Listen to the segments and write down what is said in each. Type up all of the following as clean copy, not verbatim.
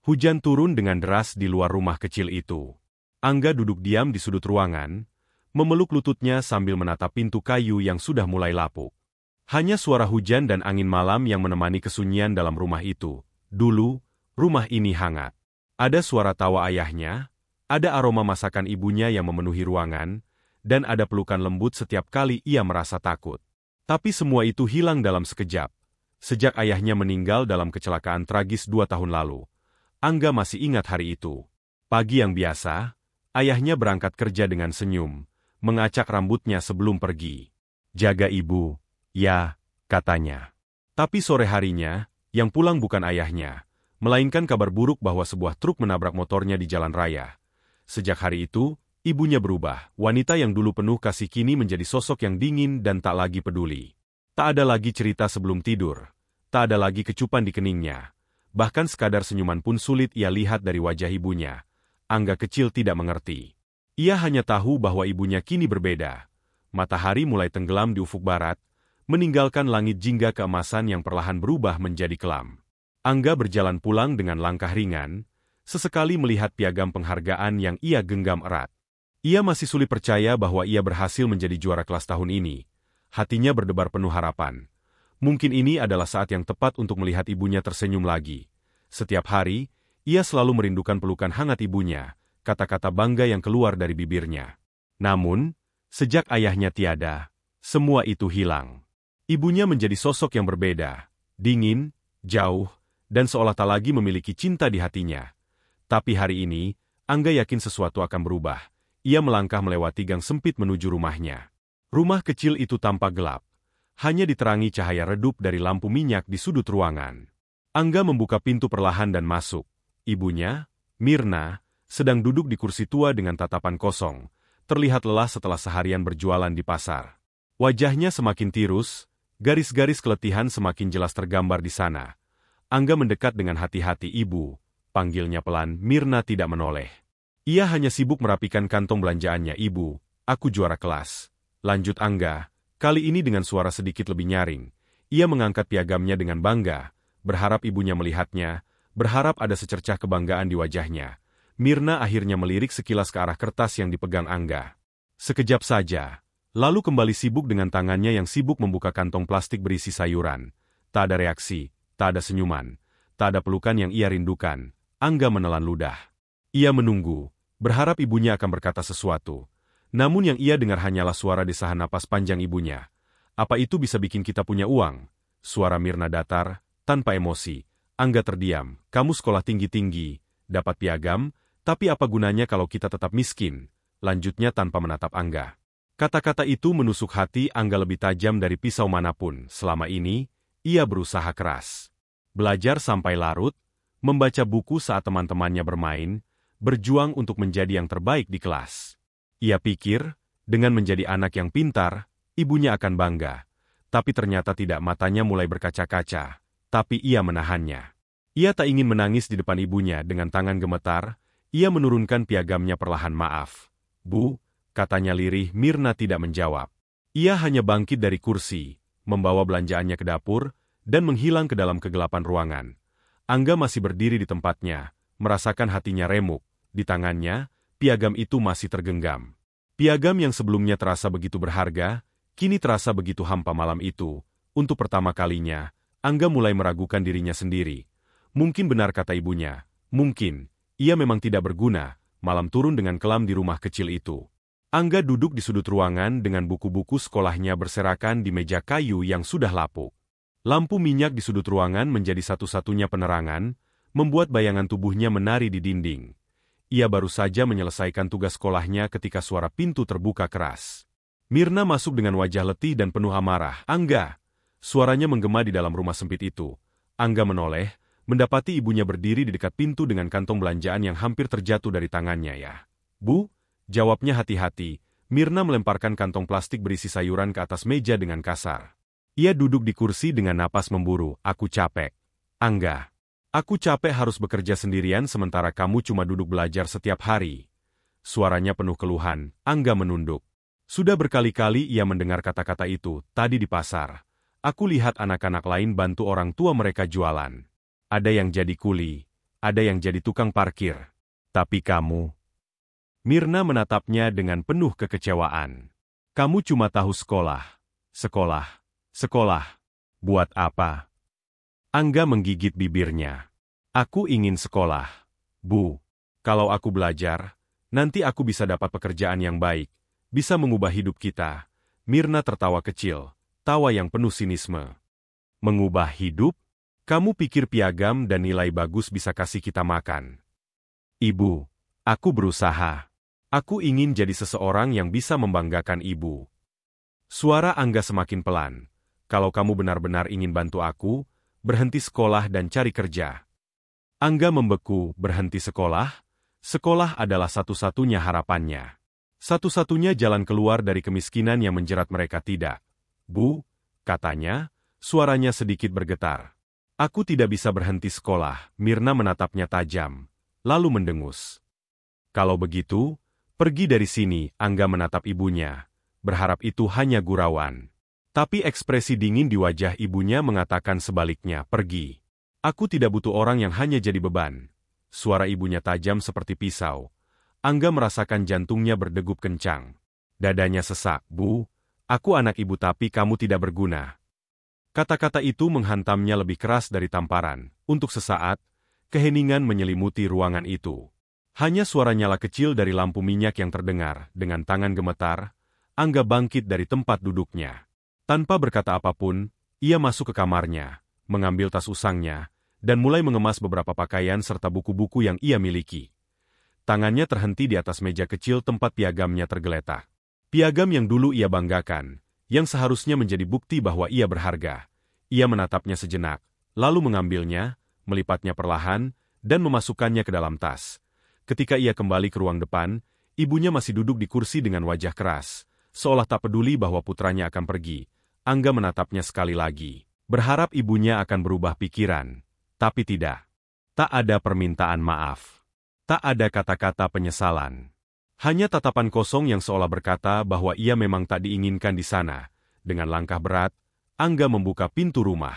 Hujan turun dengan deras di luar rumah kecil itu. Angga duduk diam di sudut ruangan, memeluk lututnya sambil menatap pintu kayu yang sudah mulai lapuk. Hanya suara hujan dan angin malam yang menemani kesunyian dalam rumah itu. Dulu, rumah ini hangat. Ada suara tawa ayahnya, ada aroma masakan ibunya yang memenuhi ruangan, dan ada pelukan lembut setiap kali ia merasa takut. Tapi semua itu hilang dalam sekejap. Sejak ayahnya meninggal dalam kecelakaan tragis 2 tahun lalu. Angga masih ingat hari itu. Pagi yang biasa, ayahnya berangkat kerja dengan senyum, mengacak rambutnya sebelum pergi. Jaga ibu, ya, katanya. Tapi sore harinya, yang pulang bukan ayahnya, melainkan kabar buruk bahwa sebuah truk menabrak motornya di jalan raya. Sejak hari itu, ibunya berubah. Wanita yang dulu penuh kasih kini menjadi sosok yang dingin dan tak lagi peduli. Tak ada lagi cerita sebelum tidur. Tak ada lagi kecupan di keningnya. Bahkan sekadar senyuman pun sulit ia lihat dari wajah ibunya. Angga kecil tidak mengerti. Ia hanya tahu bahwa ibunya kini berbeda. Matahari mulai tenggelam di ufuk barat, meninggalkan langit jingga keemasan yang perlahan berubah menjadi kelam. Angga berjalan pulang dengan langkah ringan, sesekali melihat piagam penghargaan yang ia genggam erat. Ia masih sulit percaya bahwa ia berhasil menjadi juara kelas tahun ini. Hatinya berdebar penuh harapan. Mungkin ini adalah saat yang tepat untuk melihat ibunya tersenyum lagi. Setiap hari, ia selalu merindukan pelukan hangat ibunya, kata-kata bangga yang keluar dari bibirnya. Namun, sejak ayahnya tiada, semua itu hilang. Ibunya menjadi sosok yang berbeda, dingin, jauh, dan seolah tak lagi memiliki cinta di hatinya. Tapi hari ini, Angga yakin sesuatu akan berubah. Ia melangkah melewati gang sempit menuju rumahnya. Rumah kecil itu tampak gelap. Hanya diterangi cahaya redup dari lampu minyak di sudut ruangan. Angga membuka pintu perlahan dan masuk. Ibunya, Mirna, sedang duduk di kursi tua dengan tatapan kosong, terlihat lelah setelah seharian berjualan di pasar. Wajahnya semakin tirus, garis-garis keletihan semakin jelas tergambar di sana. Angga mendekat dengan hati-hati. Ibu, panggilnya pelan. Mirna tidak menoleh. Ia hanya sibuk merapikan kantong belanjaannya. Ibu, aku juara kelas. Lanjut Angga. Kali ini dengan suara sedikit lebih nyaring. Ia mengangkat piagamnya dengan bangga, berharap ibunya melihatnya, berharap ada secercah kebanggaan di wajahnya. Mirna akhirnya melirik sekilas ke arah kertas yang dipegang Angga. Sekejap saja, lalu kembali sibuk dengan tangannya yang sibuk membuka kantong plastik berisi sayuran. Tak ada reaksi, tak ada senyuman, tak ada pelukan yang ia rindukan. Angga menelan ludah. Ia menunggu, berharap ibunya akan berkata sesuatu. Namun yang ia dengar hanyalah suara desahan napas panjang ibunya. Apa itu bisa bikin kita punya uang? Suara Mirna datar, tanpa emosi. Angga terdiam. Kamu sekolah tinggi-tinggi, dapat piagam, tapi apa gunanya kalau kita tetap miskin? Lanjutnya tanpa menatap Angga. Kata-kata itu menusuk hati Angga lebih tajam dari pisau manapun. Selama ini, ia berusaha keras. Belajar sampai larut, membaca buku saat teman-temannya bermain, berjuang untuk menjadi yang terbaik di kelas. Ia pikir, dengan menjadi anak yang pintar, ibunya akan bangga. Tapi ternyata tidak, matanya mulai berkaca-kaca. Tapi ia menahannya. Ia tak ingin menangis di depan ibunya. Dengan tangan gemetar, ia menurunkan piagamnya perlahan. Maaf, Bu, katanya lirih. Mirna tidak menjawab. Ia hanya bangkit dari kursi, membawa belanjaannya ke dapur, dan menghilang ke dalam kegelapan ruangan. Angga masih berdiri di tempatnya, merasakan hatinya remuk. Di tangannya, piagam itu masih tergenggam. Piagam yang sebelumnya terasa begitu berharga, kini terasa begitu hampa. Malam itu, untuk pertama kalinya, Angga mulai meragukan dirinya sendiri. Mungkin benar kata ibunya, mungkin, ia memang tidak berguna. Malam turun dengan kelam di rumah kecil itu. Angga duduk di sudut ruangan dengan buku-buku sekolahnya berserakan di meja kayu yang sudah lapuk. Lampu minyak di sudut ruangan menjadi satu-satunya penerangan, membuat bayangan tubuhnya menari di dinding. Ia baru saja menyelesaikan tugas sekolahnya ketika suara pintu terbuka keras. Mirna masuk dengan wajah letih dan penuh amarah. Angga! Suaranya menggema di dalam rumah sempit itu. Angga menoleh, mendapati ibunya berdiri di dekat pintu dengan kantong belanjaan yang hampir terjatuh dari tangannya. Ya, Bu, jawabnya hati-hati. Mirna melemparkan kantong plastik berisi sayuran ke atas meja dengan kasar. Ia duduk di kursi dengan napas memburu. Aku capek. Angga. Aku capek harus bekerja sendirian sementara kamu cuma duduk belajar setiap hari. Suaranya penuh keluhan. Angga menunduk. Sudah berkali-kali ia mendengar kata-kata itu. Tadi di pasar, aku lihat anak-anak lain bantu orang tua mereka jualan. Ada yang jadi kuli, ada yang jadi tukang parkir. Tapi kamu... Mirna menatapnya dengan penuh kekecewaan. Kamu cuma tahu sekolah. Sekolah. Sekolah. Buat apa? Angga menggigit bibirnya. Aku ingin sekolah. Bu, kalau aku belajar, nanti aku bisa dapat pekerjaan yang baik, bisa mengubah hidup kita. Mirna tertawa kecil, tawa yang penuh sinisme. Mengubah hidup? Kamu pikir piagam dan nilai bagus bisa kasih kita makan? Ibu, aku berusaha. Aku ingin jadi seseorang yang bisa membanggakan ibu. Suara Angga semakin pelan. Kalau kamu benar-benar ingin bantu aku, berhenti sekolah dan cari kerja. Angga membeku, berhenti sekolah? Sekolah adalah satu-satunya harapannya. Satu-satunya jalan keluar dari kemiskinan yang menjerat mereka tidak. Bu, katanya, suaranya sedikit bergetar. Aku tidak bisa berhenti sekolah, Mirna menatapnya tajam, lalu mendengus. Kalau begitu, pergi dari sini, Angga menatap ibunya, berharap itu hanya gurauan. Tapi ekspresi dingin di wajah ibunya mengatakan sebaliknya, pergi. Aku tidak butuh orang yang hanya jadi beban. Suara ibunya tajam seperti pisau. Angga merasakan jantungnya berdegup kencang. Dadanya sesak, Bu, aku anak ibu tapi kamu tidak berguna. Kata-kata itu menghantamnya lebih keras dari tamparan. Untuk sesaat, keheningan menyelimuti ruangan itu. Hanya suara nyala kecil dari lampu minyak yang terdengar. Dengan tangan gemetar, Angga bangkit dari tempat duduknya. Tanpa berkata apapun, ia masuk ke kamarnya, mengambil tas usangnya, dan mulai mengemas beberapa pakaian serta buku-buku yang ia miliki. Tangannya terhenti di atas meja kecil tempat piagamnya tergeletak. Piagam yang dulu ia banggakan, yang seharusnya menjadi bukti bahwa ia berharga. Ia menatapnya sejenak, lalu mengambilnya, melipatnya perlahan, dan memasukkannya ke dalam tas. Ketika ia kembali ke ruang depan, ibunya masih duduk di kursi dengan wajah keras, seolah tak peduli bahwa putranya akan pergi. Angga menatapnya sekali lagi, berharap ibunya akan berubah pikiran. Tapi tidak. Tak ada permintaan maaf. Tak ada kata-kata penyesalan. Hanya tatapan kosong yang seolah berkata bahwa ia memang tak diinginkan di sana. Dengan langkah berat, Angga membuka pintu rumah.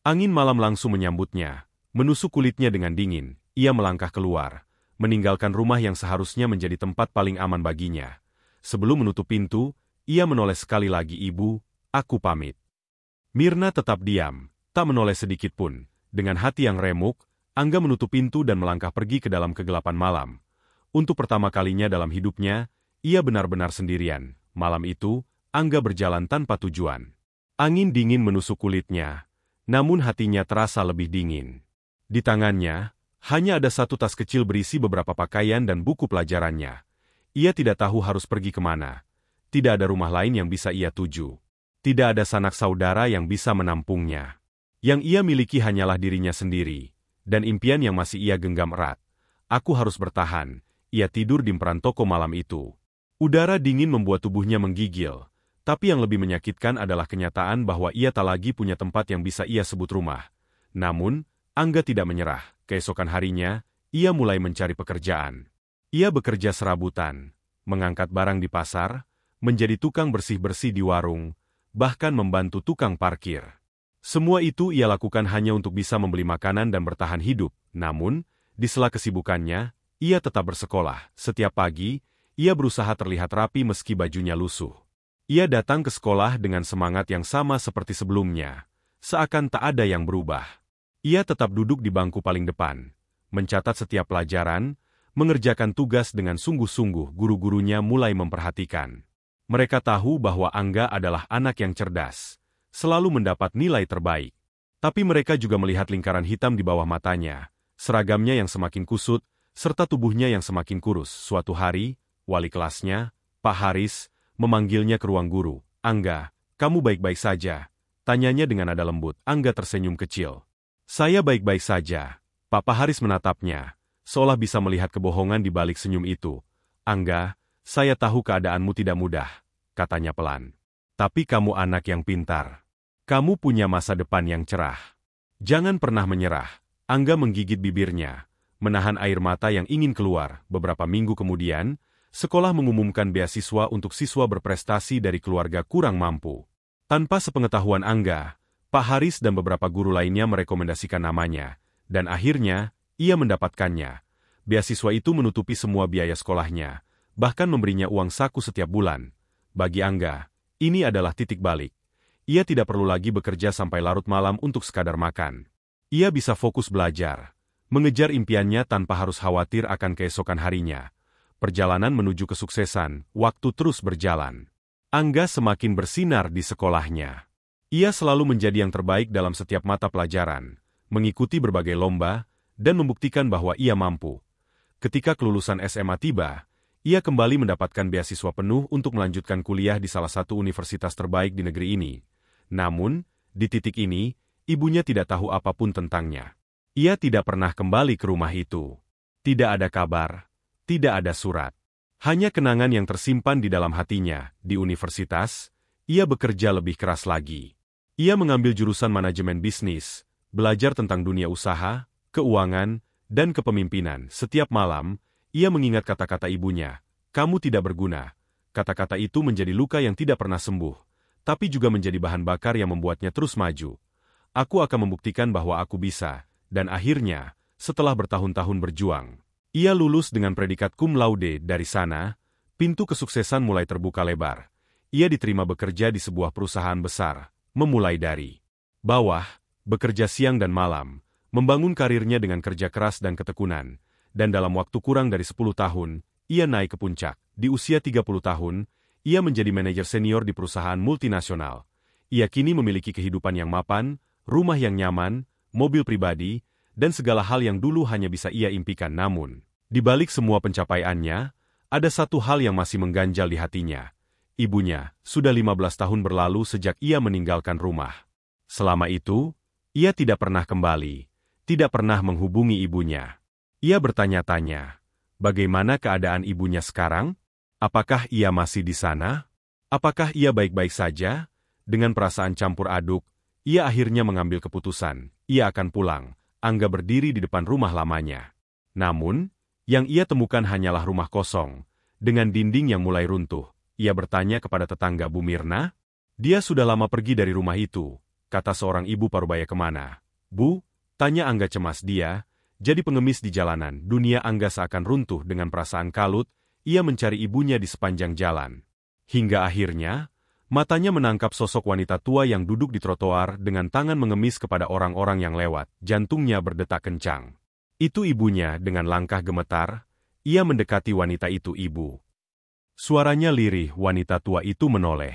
Angin malam langsung menyambutnya, menusuk kulitnya dengan dingin. Ia melangkah keluar, meninggalkan rumah yang seharusnya menjadi tempat paling aman baginya. Sebelum menutup pintu, ia menoleh sekali lagi, Ibu, aku pamit. Mirna tetap diam, tak menoleh sedikit pun. Dengan hati yang remuk, Angga menutup pintu dan melangkah pergi ke dalam kegelapan malam. Untuk pertama kalinya dalam hidupnya, ia benar-benar sendirian. Malam itu, Angga berjalan tanpa tujuan. Angin dingin menusuk kulitnya, namun hatinya terasa lebih dingin. Di tangannya, hanya ada satu tas kecil berisi beberapa pakaian dan buku pelajarannya. Ia tidak tahu harus pergi kemana. Tidak ada rumah lain yang bisa ia tuju. Tidak ada sanak saudara yang bisa menampungnya. Yang ia miliki hanyalah dirinya sendiri, dan impian yang masih ia genggam erat. Aku harus bertahan. Ia tidur di emperan toko malam itu. Udara dingin membuat tubuhnya menggigil, tapi yang lebih menyakitkan adalah kenyataan bahwa ia tak lagi punya tempat yang bisa ia sebut rumah. Namun, Angga tidak menyerah. Keesokan harinya, ia mulai mencari pekerjaan. Ia bekerja serabutan, mengangkat barang di pasar, menjadi tukang bersih-bersih di warung, bahkan membantu tukang parkir. Semua itu ia lakukan hanya untuk bisa membeli makanan dan bertahan hidup. Namun, di sela kesibukannya, ia tetap bersekolah. Setiap pagi, ia berusaha terlihat rapi meski bajunya lusuh. Ia datang ke sekolah dengan semangat yang sama seperti sebelumnya, seakan tak ada yang berubah. Ia tetap duduk di bangku paling depan, mencatat setiap pelajaran, mengerjakan tugas dengan sungguh-sungguh. Guru-gurunya mulai memperhatikan. Mereka tahu bahwa Angga adalah anak yang cerdas, selalu mendapat nilai terbaik. Tapi mereka juga melihat lingkaran hitam di bawah matanya, seragamnya yang semakin kusut, serta tubuhnya yang semakin kurus. Suatu hari, wali kelasnya, Pak Haris, memanggilnya ke ruang guru. Angga, kamu baik-baik saja? Tanyanya dengan nada lembut. Angga tersenyum kecil. Saya baik-baik saja. Pak Haris menatapnya, seolah bisa melihat kebohongan di balik senyum itu. Angga, saya tahu keadaanmu tidak mudah, katanya pelan. Tapi kamu anak yang pintar. Kamu punya masa depan yang cerah. Jangan pernah menyerah. Angga menggigit bibirnya, menahan air mata yang ingin keluar. Beberapa minggu kemudian, sekolah mengumumkan beasiswa untuk siswa berprestasi dari keluarga kurang mampu. Tanpa sepengetahuan Angga, Pak Haris dan beberapa guru lainnya merekomendasikan namanya, dan akhirnya, ia mendapatkannya. Beasiswa itu menutupi semua biaya sekolahnya, bahkan memberinya uang saku setiap bulan. Bagi Angga, ini adalah titik balik. Ia tidak perlu lagi bekerja sampai larut malam untuk sekadar makan. Ia bisa fokus belajar, mengejar impiannya tanpa harus khawatir akan keesokan harinya. Perjalanan menuju kesuksesan, waktu terus berjalan. Angga semakin bersinar di sekolahnya. Ia selalu menjadi yang terbaik dalam setiap mata pelajaran, mengikuti berbagai lomba, dan membuktikan bahwa ia mampu. Ketika kelulusan SMA tiba, ia kembali mendapatkan beasiswa penuh untuk melanjutkan kuliah di salah satu universitas terbaik di negeri ini. Namun, di titik ini, ibunya tidak tahu apapun tentangnya. Ia tidak pernah kembali ke rumah itu. Tidak ada kabar, tidak ada surat. Hanya kenangan yang tersimpan di dalam hatinya. Di universitas, ia bekerja lebih keras lagi. Ia mengambil jurusan manajemen bisnis, belajar tentang dunia usaha, keuangan, dan kepemimpinan. Setiap malam, ia mengingat kata-kata ibunya, "Kamu tidak berguna." Kata-kata itu menjadi luka yang tidak pernah sembuh, tapi juga menjadi bahan bakar yang membuatnya terus maju. Aku akan membuktikan bahwa aku bisa, dan akhirnya, setelah bertahun-tahun berjuang, ia lulus dengan predikat cum laude. Dari sana, pintu kesuksesan mulai terbuka lebar. Ia diterima bekerja di sebuah perusahaan besar, memulai dari bawah, bekerja siang dan malam, membangun karirnya dengan kerja keras dan ketekunan. Dan dalam waktu kurang dari 10 tahun, ia naik ke puncak. Di usia 30 tahun, ia menjadi manajer senior di perusahaan multinasional. Ia kini memiliki kehidupan yang mapan, rumah yang nyaman, mobil pribadi, dan segala hal yang dulu hanya bisa ia impikan. Namun, di balik semua pencapaiannya, ada satu hal yang masih mengganjal di hatinya. Ibunya, sudah 15 tahun berlalu sejak ia meninggalkan rumah. Selama itu, ia tidak pernah kembali, tidak pernah menghubungi ibunya. Ia bertanya-tanya, bagaimana keadaan ibunya sekarang? Apakah ia masih di sana? Apakah ia baik-baik saja? Dengan perasaan campur aduk, ia akhirnya mengambil keputusan. Ia akan pulang. Angga berdiri di depan rumah lamanya. Namun, yang ia temukan hanyalah rumah kosong, dengan dinding yang mulai runtuh. Ia bertanya kepada tetangga, "Bu Mirna?" "Dia sudah lama pergi dari rumah itu," kata seorang ibu parubaya. "Kemana?" "Bu?" tanya Angga cemas. "Dia jadi pengemis di jalanan." Dunia Angga seakan runtuh. Dengan perasaan kalut, ia mencari ibunya di sepanjang jalan. Hingga akhirnya, matanya menangkap sosok wanita tua yang duduk di trotoar dengan tangan mengemis kepada orang-orang yang lewat. Jantungnya berdetak kencang. Itu ibunya. Dengan langkah gemetar, ia mendekati wanita itu. "Ibu." Suaranya lirih. Wanita tua itu menoleh.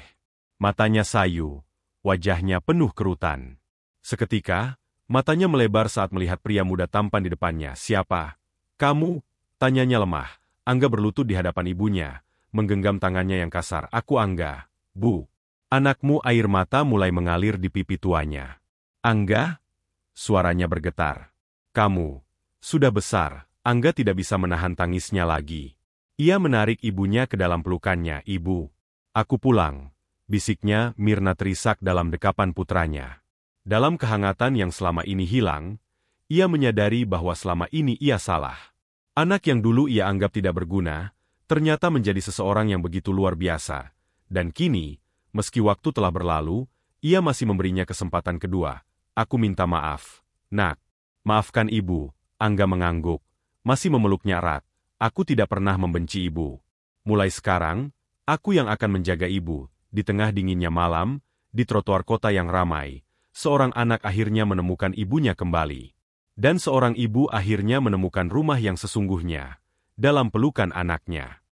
Matanya sayu, wajahnya penuh kerutan. Seketika, matanya melebar saat melihat pria muda tampan di depannya. "Siapa kamu?" tanyanya lemah. Angga berlutut di hadapan ibunya, menggenggam tangannya yang kasar. "Aku Angga, Bu." "Anakmu?" Air mata mulai mengalir di pipi tuanya. "Angga?" Suaranya bergetar. "Kamu sudah besar." Angga tidak bisa menahan tangisnya lagi. Ia menarik ibunya ke dalam pelukannya. "Ibu, aku pulang," bisiknya. Mirna terisak dalam dekapan putranya. Dalam kehangatan yang selama ini hilang, ia menyadari bahwa selama ini ia salah. Anak yang dulu ia anggap tidak berguna, ternyata menjadi seseorang yang begitu luar biasa. Dan kini, meski waktu telah berlalu, ia masih memberinya kesempatan kedua. "Aku minta maaf, Nak." "Maafkan ibu." Angga mengangguk, masih memeluknya erat. "Aku tidak pernah membenci ibu. Mulai sekarang, aku yang akan menjaga ibu." Di tengah dinginnya malam, di trotoar kota yang ramai, seorang anak akhirnya menemukan ibunya kembali. Dan seorang ibu akhirnya menemukan rumah yang sesungguhnya dalam pelukan anaknya.